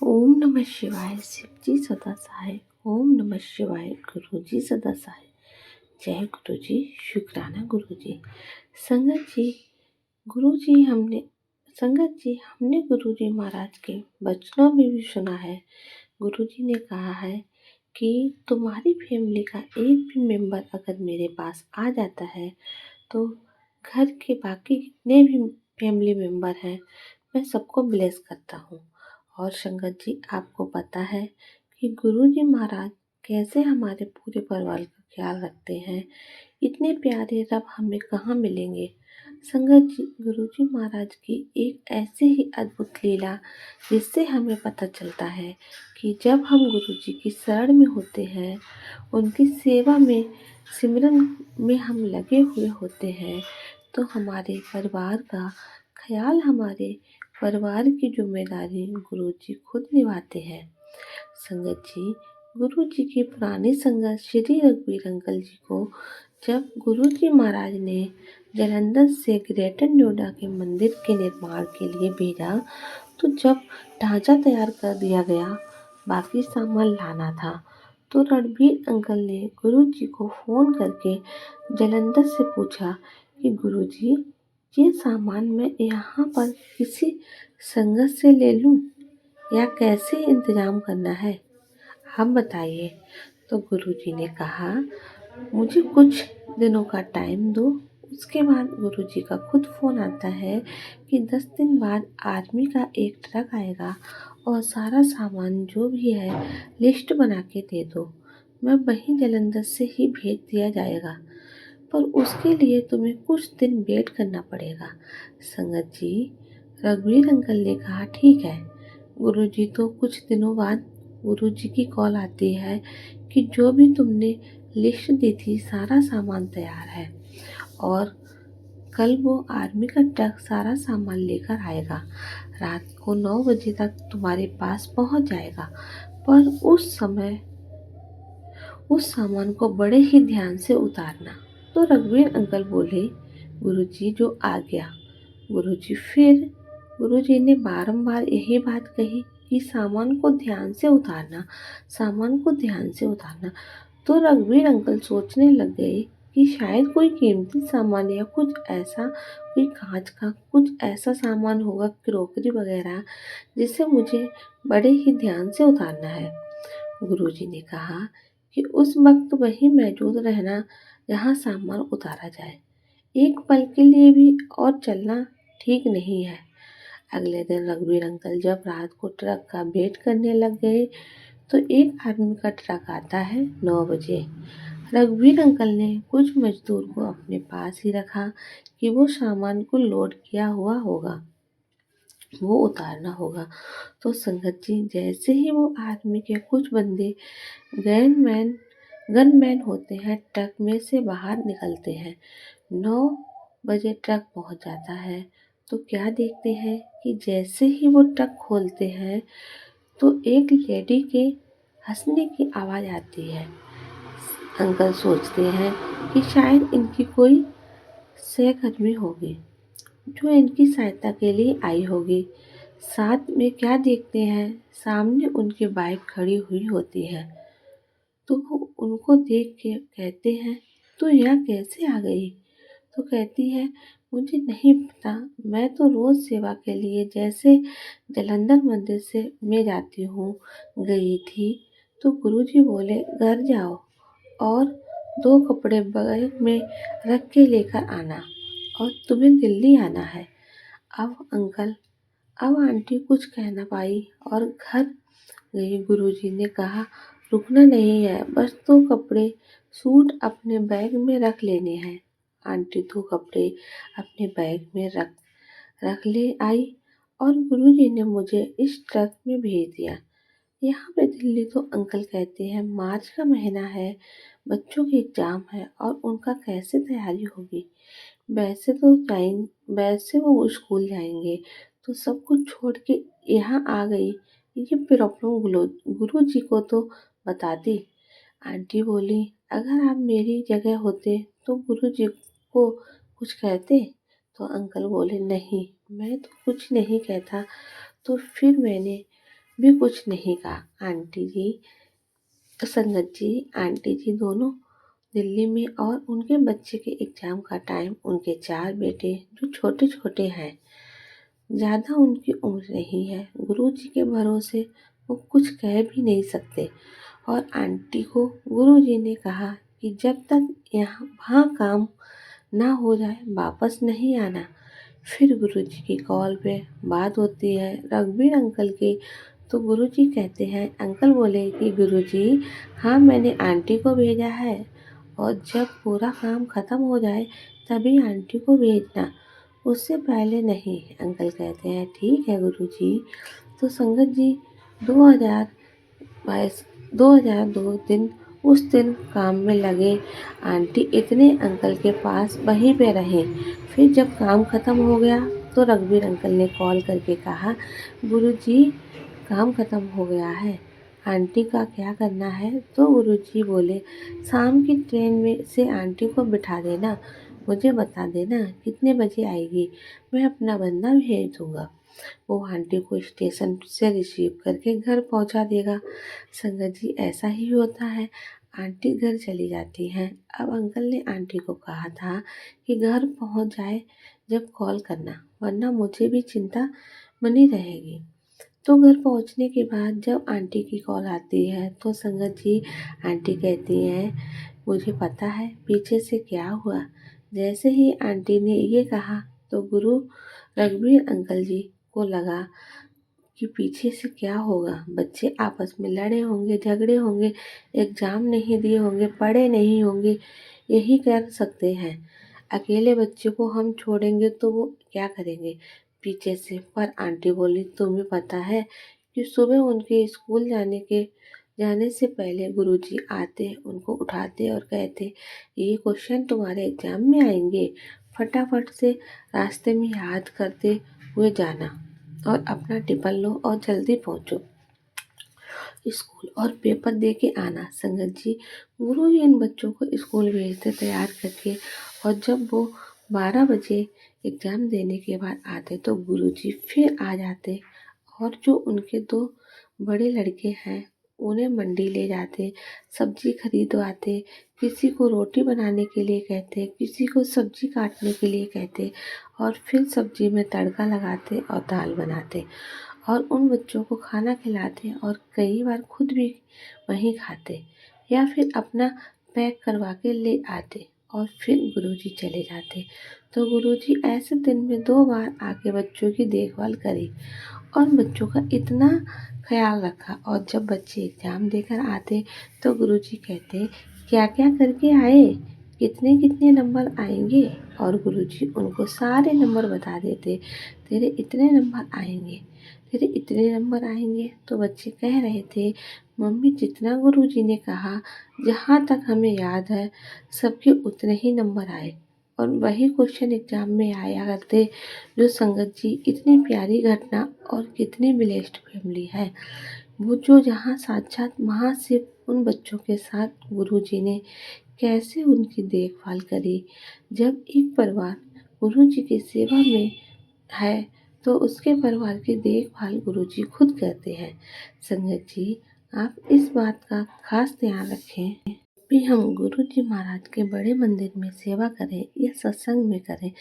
ओम नमः शिवाय। शिव जी सदा सहाय। ओम नमः शिवाय। गुरु जी सदा सहाय। जय गुरु जी। शुक्राना गुरु जी। संगत जी, गुरु जी हमने संगत जी हमने गुरु जी महाराज के वचनों में भी सुना है। गुरु जी ने कहा है कि तुम्हारी फैमिली का एक भी मेंबर अगर मेरे पास आ जाता है तो घर के बाकी जितने भी फैमिली मेंबर हैं मैं सबको ब्लेस करता हूँ। और संगत जी, आपको पता है कि गुरु जी महाराज कैसे हमारे पूरे परिवार का ख्याल रखते हैं। इतने प्यारे रब हमें कहाँ मिलेंगे। संगत जी, गुरु जी महाराज की एक ऐसी ही अद्भुत लीला जिससे हमें पता चलता है कि जब हम गुरु जी की शरण में होते हैं, उनकी सेवा में सिमरन में हम लगे हुए होते हैं, तो हमारे परिवार का ख्याल, हमारे परिवार की जिम्मेदारी गुरु जी खुद निभाते हैं। संगत जी, गुरु जी की पुरानी संगत श्री रघुवीर अंकल जी को जब गुरु जी महाराज ने जालंधर से ग्रेटर नोएडा के मंदिर के निर्माण के लिए भेजा, तो जब ढांचा तैयार कर दिया गया, बाकी सामान लाना था, तो रणबीर अंकल ने गुरु जी को फ़ोन करके जालंधर से पूछा कि गुरु जी, ये सामान मैं यहाँ पर किसी संगत से ले लूँ या कैसे इंतज़ाम करना है, आप बताइए। तो गुरु जी ने कहा, मुझे कुछ दिनों का टाइम दो। उसके बाद गुरु जी का खुद फ़ोन आता है कि 10 दिन बाद आर्मी का एक ट्रक आएगा और सारा सामान जो भी है लिस्ट बना के दे दो। मैं वहीं जालंधर से ही भेज दिया जाएगा, पर उसके लिए तुम्हें कुछ दिन वेट करना पड़ेगा। संगत जी, रघुवीर अंकल ने कहा, ठीक है। गुरु जी तो कुछ दिनों बाद गुरु जी की कॉल आती है कि जो भी तुमने लिस्ट दी थी सारा सामान तैयार है और कल वो आर्मी का ट्रक सारा सामान लेकर आएगा। रात को 9 बजे तक तुम्हारे पास पहुंच जाएगा, पर उस सामान को बड़े ही ध्यान से उतारना। तो रघुवीर अंकल बोले, गुरुजी जो आ गया। गुरुजी ने बारंबार यही बात कही कि सामान को ध्यान से उतारना, सामान को ध्यान से उतारना। तो रघुवीर अंकल सोचने लग गए कि शायद कोई कीमती सामान या कुछ ऐसा, कोई कांच का कुछ ऐसा सामान होगा, क्रोकरी वगैरह, जिसे मुझे बड़े ही ध्यान से उतारना है। गुरुजी ने कहा कि उस वक्त वहीं मौजूद रहना जहाँ सामान उतारा जाए। एक पल के लिए भी और चलना ठीक नहीं है। अगले दिन रघुवीर अंकल जब रात को ट्रक का वेट करने लग गए, तो एक आर्मी का ट्रक आता है 9 बजे। रघुवीर अंकल ने कुछ मजदूर को अपने पास ही रखा कि वो सामान को लोड किया हुआ होगा, वो उतारना होगा। तो संगत जी, जैसे ही वो आर्मी के कुछ बंदे गनमैन होते हैं, ट्रक में से बाहर निकलते हैं। 9 बजे ट्रक पहुंच जाता है, तो क्या देखते हैं कि जैसे ही वो ट्रक खोलते हैं तो एक लेडी के हंसने की आवाज़ आती है। अंकल सोचते हैं कि शायद इनकी कोई सहकर्मी होगी जो इनकी सहायता के लिए आई होगी। साथ में क्या देखते हैं, सामने उनकी बाइक खड़ी हुई होती है। तो वो उनको देख के कहते हैं, तो यह कैसे आ गई? तो कहती है, मुझे नहीं पता, मैं तो रोज़ सेवा के लिए जैसे जालंधर मंदिर से मैं जाती हूँ गई थी। तो गुरुजी बोले, घर जाओ और 2 कपड़े बैग में रख के लेकर आना और तुम्हें दिल्ली आना है। अब आंटी कुछ कह ना पाई और घर गई। गुरुजी ने कहा, रुकना नहीं है, बस 2 कपड़े सूट अपने बैग में रख लेने हैं। आंटी 2 कपड़े अपने बैग में रख ले आई और गुरुजी ने मुझे इस ट्रक में भेज दिया। यहाँ पे दिल्ली। तो अंकल कहते हैं, मार्च का महीना है, बच्चों के एग्जाम है और उनका कैसे तैयारी होगी। वैसे वो स्कूल जाएंगे, तो सब कुछ छोड़ के यहाँ आ गई। ये प्रॉब्लम गुरु जी को तो बता दी। आंटी बोली, अगर आप मेरी जगह होते तो गुरु जी को कुछ कहते? तो अंकल बोले, नहीं, मैं तो कुछ नहीं कहता। तो फिर मैंने भी कुछ नहीं कहा। आंटी जी, संगत जी, आंटी जी दोनों दिल्ली में और उनके बच्चे के एग्जाम का टाइम, उनके 4 बेटे जो छोटे छोटे हैं, ज़्यादा उनकी उम्र नहीं है, गुरुजी के भरोसे वो कुछ कह भी नहीं सकते। और आंटी को गुरुजी ने कहा कि जब तक यहाँ वहाँ काम ना हो जाए वापस नहीं आना। फिर गुरुजी की कॉल पे बात होती है रघुवीर अंकल की। तो गुरुजी कहते हैं, अंकल बोले कि गुरुजी, हाँ मैंने आंटी को भेजा है और जब पूरा काम ख़त्म हो जाए तभी आंटी को भेजना, उससे पहले नहीं। अंकल कहते हैं, ठीक है गुरुजी। तो संगत जी 2022 2002 दिन उस दिन काम में लगे। आंटी इतने अंकल के पास वहीं पे रहे। फिर जब काम ख़त्म हो गया तो रघुवीर अंकल ने कॉल करके कहा, गुरुजी काम ख़त्म हो गया है, आंटी का क्या करना है। तो गुरुजी बोले, शाम की ट्रेन में से आंटी को बिठा देना, मुझे बता देना कितने बजे आएगी, मैं अपना बंदा भेज दूँगा, वो आंटी को स्टेशन से रिसीव करके घर पहुंचा देगा। संगत जी ऐसा ही होता है, आंटी घर चली जाती हैं। अब अंकल ने आंटी को कहा था कि घर पहुंच जाए जब कॉल करना, वरना मुझे भी चिंता बनी रहेगी। तो घर पहुंचने के बाद जब आंटी की कॉल आती है तो संगत जी आंटी कहती हैं, मुझे पता है पीछे से क्या हुआ। जैसे ही आंटी ने ये कहा तो गुरु रघुवीर अंकल जी को लगा कि पीछे से क्या होगा, बच्चे आपस में लड़े होंगे, झगड़े होंगे, एग्जाम नहीं दिए होंगे, पढ़े नहीं होंगे, यही कर सकते हैं। अकेले बच्चे को हम छोड़ेंगे तो वो क्या करेंगे पीछे से। पर आंटी बोली, तुम्हें पता है कि सुबह उनके स्कूल जाने से पहले गुरुजी आते, उनको उठाते और कहते, ये क्वेश्चन तुम्हारे एग्जाम में आएंगे, फटाफट से रास्ते में याद करते हुए जाना और अपना टिफिन लो और जल्दी पहुंचो स्कूल और पेपर दे के आना। संगत जी गुरुजी इन बच्चों को स्कूल भेजते तैयार करके, और जब वो 12 बजे एग्ज़ाम देने के बाद आते तो गुरुजी फिर आ जाते और जो उनके 2 बड़े लड़के हैं उन्हें मंडी ले जाते, सब्जी खरीदवाते, किसी को रोटी बनाने के लिए कहते, किसी को सब्जी काटने के लिए कहते और फिर सब्जी में तड़का लगाते और दाल बनाते और उन बच्चों को खाना खिलाते और कई बार खुद भी वहीं खाते या फिर अपना पैक करवा के ले आते और फिर गुरुजी चले जाते। तो गुरुजी ऐसे दिन में 2 बार आके बच्चों की देखभाल करी और बच्चों का इतना ख्याल रखा। और जब बच्चे एग्ज़ाम देकर आते तो गुरुजी कहते, क्या क्या करके आए, कितने कितने नंबर आएंगे, और गुरुजी उनको सारे नंबर बता देते, तेरे इतने नंबर आएंगे, तेरे इतने नंबर आएंगे। तो बच्चे कह रहे थे, मम्मी जितना गुरुजी ने कहा, जहाँ तक हमें याद है सबके उतने ही नंबर आए और वही क्वेश्चन एग्जाम में आया करते। जो संगत जी इतनी प्यारी घटना और कितनी ब्लेस्ड फैमिली है, वो जो जहाँ साक्षात वहाँ से उन बच्चों के साथ गुरुजी ने कैसे उनकी देखभाल करी। जब एक परिवार गुरुजी की सेवा में है तो उसके परिवार की देखभाल गुरुजी खुद करते हैं। संगत जी आप इस बात का खास ध्यान रखें भी हम गुरु जी महाराज के बड़े मंदिर में सेवा करें या सत्संग में करें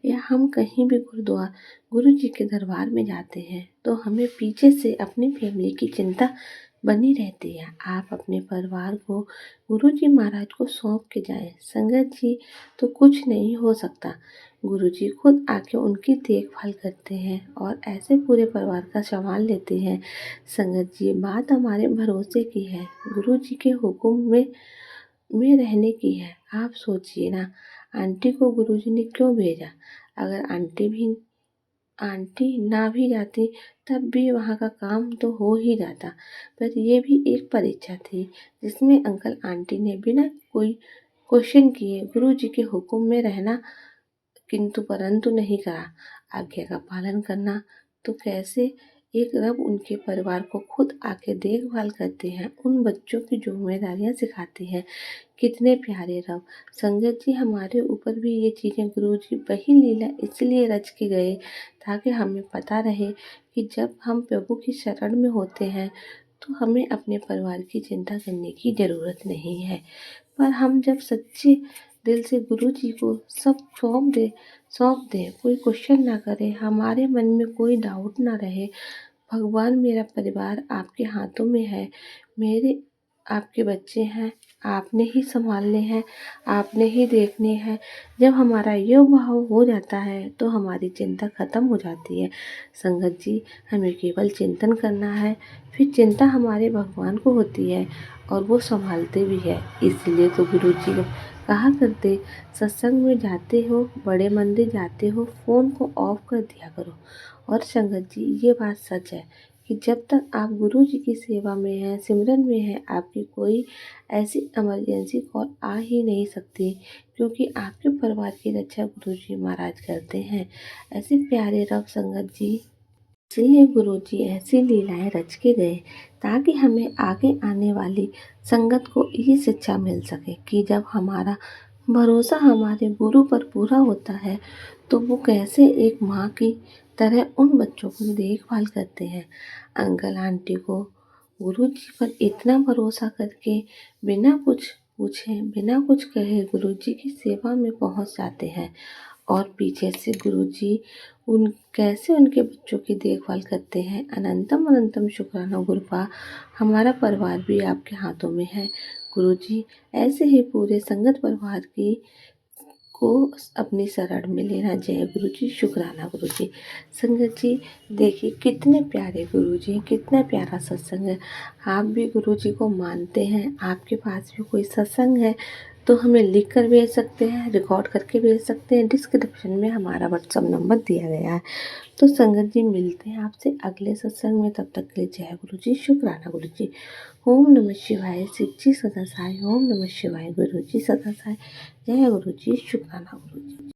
या हम कहीं भी गुरुद्वारा गुरु जी के दरबार में जाते हैं तो हमें पीछे से अपनी फैमिली की चिंता बनी रहती है। आप अपने परिवार को गुरु जी महाराज को सौंप के जाएं। संगत जी तो कुछ नहीं हो सकता, गुरु जी खुद आके उनकी देखभाल करते हैं और ऐसे पूरे परिवार का संभाल लेते हैं। संगत जी बात हमारे भरोसे की है, गुरु जी के हुक्म में रहने की है। आप सोचिए ना, आंटी को गुरुजी ने क्यों भेजा। अगर आंटी ना भी जाती तब भी वहाँ का काम तो हो ही जाता। पर ये भी एक परीक्षा थी जिसमें अंकल आंटी ने बिना कोई क्वेश्चन किए गुरुजी के हुक्म में रहना किंतु परंतु नहीं करा, आज्ञा का पालन करना। तो कैसे एक रब उनके परिवार को खुद आके देखभाल करते हैं, उन बच्चों की जिम्मेदारियां सिखाते हैं। कितने प्यारे रब। संगत जी हमारे ऊपर भी ये चीज़ें गुरु जी वही लीला इसलिए रच के गए ताकि हमें पता रहे कि जब हम प्रभु की शरण में होते हैं तो हमें अपने परिवार की चिंता करने की ज़रूरत नहीं है। पर हम जब सच्चे दिल से गुरु जी को सब सौंप दें, कोई क्वेश्चन ना करें, हमारे मन में कोई डाउट ना रहे, भगवान मेरा परिवार आपके हाथों में है, मेरे आपके बच्चे हैं, आपने ही संभालने हैं, आपने ही देखने हैं। जब हमारा ये भाव हो जाता है तो हमारी चिंता खत्म हो जाती है। संगत जी, हमें केवल चिंतन करना है, फिर चिंता हमारे भगवान को होती है और वो संभालते भी है। इसलिए तो गुरु जी कहा करते, सत्संग में जाते हो, बड़े मंदिर जाते हो, फ़ोन को ऑफ कर दिया करो। और संगत जी, ये बात सच है कि जब तक आप गुरु जी की सेवा में हैं, सिमरन में हैं, आपकी कोई ऐसी इमरजेंसी कॉल आ ही नहीं सकती, क्योंकि आपके परिवार की रक्षा गुरु जी महाराज करते हैं। ऐसे प्यारे रब संगत जी, इसलिए गुरु जी ऐसी लीलाएं रच के गए ताकि हमें आगे आने वाली संगत को ये शिक्षा मिल सके कि जब हमारा भरोसा हमारे गुरु पर पूरा होता है तो वो कैसे एक माँ की तरह उन बच्चों की देखभाल करते हैं। अंकल आंटी को गुरु जी पर इतना भरोसा करके बिना कुछ पूछे, बिना कुछ कहे गुरु जी की सेवा में पहुंच जाते हैं। और पीछे से गुरुजी कैसे उनके बच्चों की देखभाल करते हैं। अनंतम अनंतम शुक्राना गुरुपा, हमारा परिवार भी आपके हाथों में है। गुरुजी, ऐसे ही पूरे संगत परिवार की को अपनी शरण में लेना। जय गुरु जी, शुक्राना गुरु जी। संगत जी, देखिए कितने प्यारे गुरु जी, कितना प्यारा सत्संग है। आप भी गुरु जी को मानते हैं, आपके पास भी कोई सत्संग है तो हमें लिख कर भेज सकते हैं, रिकॉर्ड करके भेज सकते हैं। डिस्क्रिप्शन में हमारा व्हाट्सअप नंबर दिया गया है। तो संगत जी, मिलते हैं आपसे अगले सत्संग में। तब तक के लिए जय गुरु जी, शुक्राना गुरु जी। ओम नमः शिवाय, शिव जी सदा साई। ओम नमः शिवाय, गुरु जी सदा साई। जय गुरु जी, शुक्राना गुरु जी।